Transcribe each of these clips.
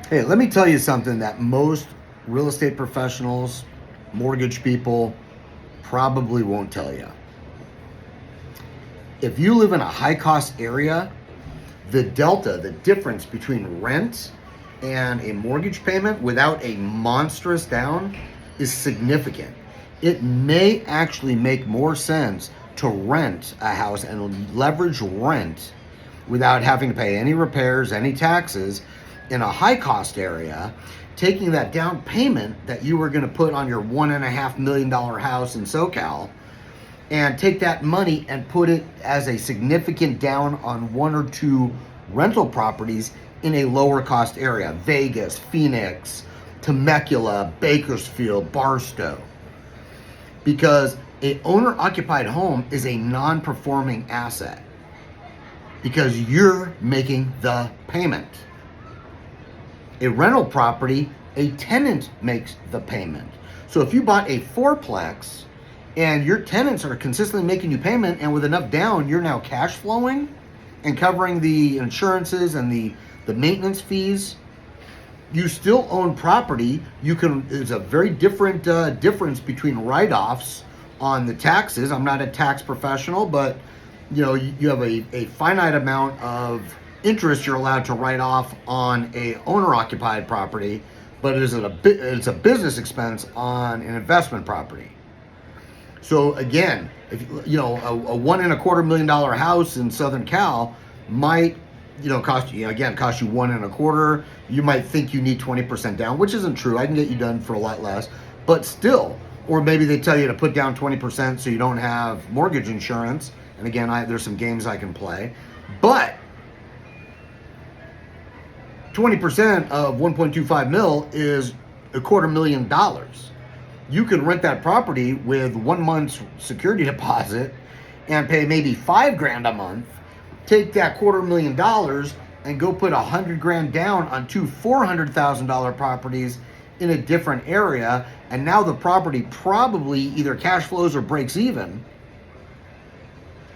Hey, let me tell you something that most real estate professionals, mortgage people probably won't tell you. If you live in a high cost area, the delta, the difference between rent and a mortgage payment without a monstrous down is significant. It may actually make more sense to rent a house and leverage rent without having to pay any repairs, any taxes in a high cost area, taking that down payment that you were going to put on your $1.5 million house in SoCal and take that money and put it as a significant down on one or two rental properties in a lower cost area. Vegas, Phoenix, Temecula, Bakersfield, Barstow. Because a owner occupied home is a non-performing asset because you're making the payment. A rental property, a tenant makes the payment. So if you bought a fourplex and your tenants are consistently making you payment, and with enough down, you're now cash flowing and covering the insurances and the maintenance fees, you still own property. There's a very different difference between write-offs on the taxes. I'm not a tax professional, but you have a finite amount of interest you're allowed to write off on a owner-occupied property, but it's a business expense on an investment property. So again, if a $1.25 million house in Southern Cal might cost you $1.25. You might think you need 20% down, which isn't true. I can get you done for a lot less, but still. Or maybe they tell you to put down 20% so you don't have mortgage insurance. And again, there's some games I can play, but 20% of 1.25 mil is $250,000. You can rent that property with 1 month's security deposit and pay maybe $5,000 a month. Take that $250,000 and go put $100,000 down on two $400,000 properties in a different area, and now the property probably either cash flows or breaks even.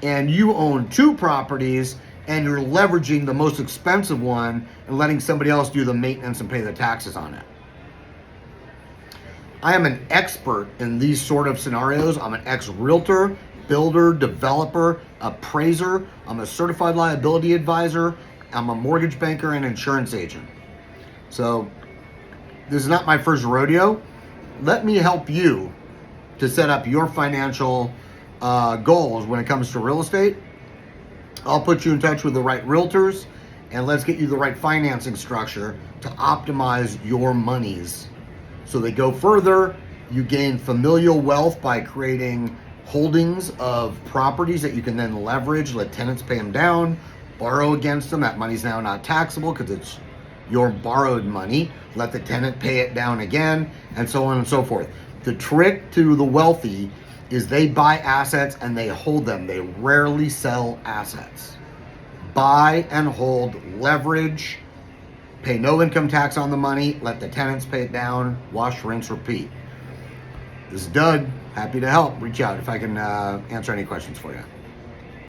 And you own two properties, and you're leveraging the most expensive one and letting somebody else do the maintenance and pay the taxes on it. I am an expert in these sort of scenarios. I'm an ex-realtor, builder, developer, appraiser. I'm a certified liability advisor. I'm a mortgage banker and insurance agent. So this is not my first rodeo. Let me help you to set up your financial goals when it comes to real estate. I'll put you in touch with the right realtors, and let's get you the right financing structure to optimize your monies so they go further. You gain familial wealth by creating holdings of properties that you can then leverage, let tenants pay them down, borrow against them. That money's now not taxable because it's your borrowed money. Let the tenant pay it down again, and so on and so forth. The trick to the wealthy is they buy assets and they hold them. They rarely sell assets. Buy and hold, leverage, pay no income tax on the money, let the tenants pay it down, wash, rinse, repeat. This is Doug. Happy to help. Reach out if I can answer any questions for you.